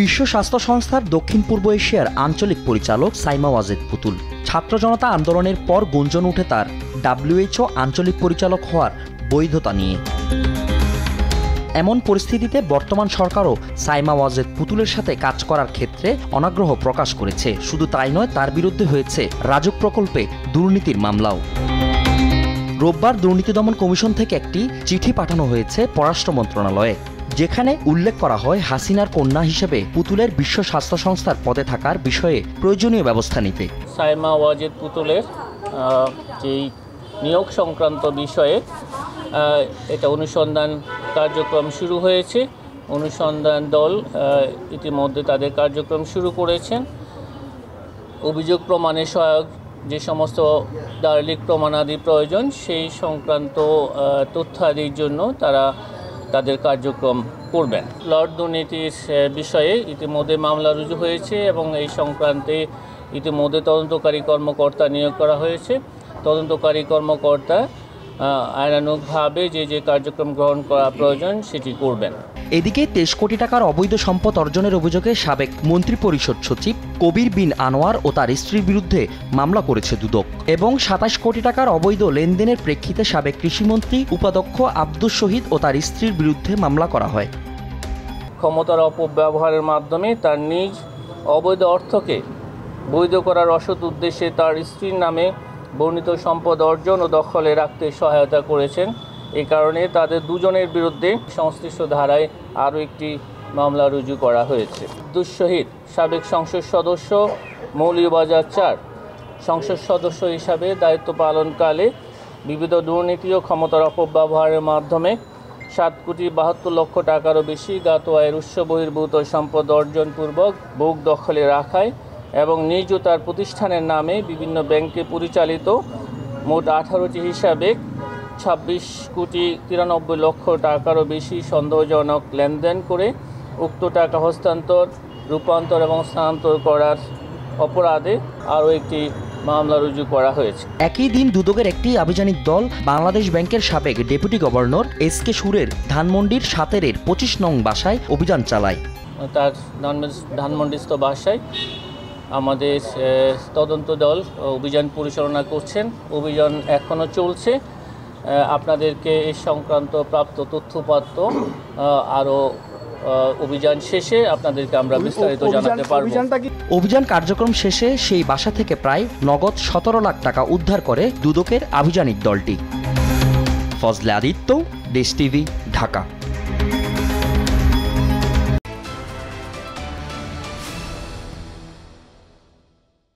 বিশ্ব স্বাস্থ্য সংস্থার দক্ষিণ পূর্ব এশিয়ার আঞ্চলিক পরিচালক সাইমা ওয়াজেদ পুতুল। ছাত্র জনতা আন্দোলনের পর গুঞ্জন ওঠে তার WHO আঞ্চলিক পরিচালক হওয়ার বৈধতা নিয়ে। এমন পরিস্থিতিতে বর্তমান সরকারও সাইমা ওয়াজেদ পুতুলের সাথে কাজ করার ক্ষেত্রে অনাগ্রহ প্রকাশ করেছে। শুধু তাই নয়, তার বিরুদ্ধে হয়েছে রাজুক প্রকল্পে দুর্নীতির মামলাও। রোববার দুর্নীতি দমন কমিশন থেকে একটি চিঠি পাঠানো হয়েছে পররাষ্ট্র মন্ত্রণালয়ে, যেখানে উল্লেখ করা হয় হাসিনার কন্যা হিসেবে পুতুলের বিশ্ব স্বাস্থ্য সংস্থার পদে থাকার বিষয়ে প্রয়োজনীয় ব্যবস্থা নিতে। সাইমা ওয়াজেদ পুতুলের যেই নিয়োগ সংক্রান্ত বিষয়ে এটা অনুসন্ধান কার্যক্রম শুরু হয়েছে। অনুসন্ধান দল ইতিমধ্যে তাদের কার্যক্রম শুরু করেছেন। অভিযোগ প্রমাণে সহায়ক যে সমস্ত দালিলিক প্রমাণাদি প্রয়োজন সেই সংক্রান্ত তথ্যাদির জন্য তারা তাদের কার্যক্রম করবেন। প্লট দুর্নীতির বিষয়ে ইতিমধ্যে মামলা রুজু হয়েছে এবং এই সংক্রান্তে ইতিমধ্যে তদন্তকারী কর্মকর্তা নিয়োগ করা হয়েছে। তদন্তকারী কর্মকর্তা আইনানুগভাবে যে কার্যক্রম গ্রহণ করা প্রয়োজন সেটি করবেন। এদিকে 23 কোটি টাকার অবৈধ সম্পদ অর্জনের অভিযোগে সাবেক মন্ত্রিপরিষদ সচিব কবির বিন আনোয়ার ও তার স্ত্রীর বিরুদ্ধে মামলা করেছে দুদক, এবং 27 কোটি টাকার অবৈধ লেনদেনের প্রেক্ষিতে সাবেক কৃষিমন্ত্রী উপাধ্যক্ষ আব্দুস শহীদ ও তার স্ত্রীর বিরুদ্ধে মামলা করা হয়। ক্ষমতার অপব্যবহারের মাধ্যমে তার নিজ অবৈধ অর্থকে বৈধ করার অসৎ উদ্দেশ্যে তার স্ত্রীর নামে বর্ণিত সম্পদ অর্জন ও দখলে রাখতে সহায়তা করেছেন। এই কারণে তাদের দুজনের বিরুদ্ধে সংশ্লিষ্ট ধারায় আরও একটি মামলা রুজু করা হয়েছে। আব্দুস শহীদ সাবেক সংসদ সদস্য, মৌলভীবাজার 4 সংসদ সদস্য হিসাবে দায়িত্ব পালনকালে বিবিধ দুর্নীতি ও ক্ষমতার অপব্যবহারের মাধ্যমে 7,72,00,000 টাকারও বেশি জ্ঞাত আয়ের উৎস বহির্ভূত সম্পদ অর্জনপূর্বক ভোগ দখলে রাখায় এবং নিজ ও তার প্রতিষ্ঠানের নামে বিভিন্ন ব্যাংকে পরিচালিত মোট 18টি হিসাবে 26,93,00,000 টাকারও বেশি সন্দেহজনক লেনদেন করে উক্ত টাকা হস্তান্তর, রূপান্তর এবং স্থানান্তর করার অপরাধে আরও একটি মামলা রুজু করা হয়েছে। একই দিন দুদকের একটি আভিযানিক দল বাংলাদেশ ব্যাংকের সাবেক ডেপুটি গভর্নর SK সুরের ধানমন্ডির 7-এর 25 নং বাসায় অভিযান চালায়। তার ধানমন্ডিস্থ বাসায় আমাদের তদন্ত দল অভিযান পরিচালনা করছেন। অভিযান এখনও চলছে। আপনাদেরকে এই সংক্রান্ত প্রাপ্ত তথ্যপাত্র আরও অভিযান শেষে আপনাদেরকে আমরা বিস্তারিত জানাতে পারব। অভিযান কার্যক্রম শেষে সেই বাসা থেকে প্রায় নগদ 17 লাখ টাকা উদ্ধার করে দুদকের আভিযানিক দলটি। ফজলে আদিত্য, দেশ টিভি, ঢাকা।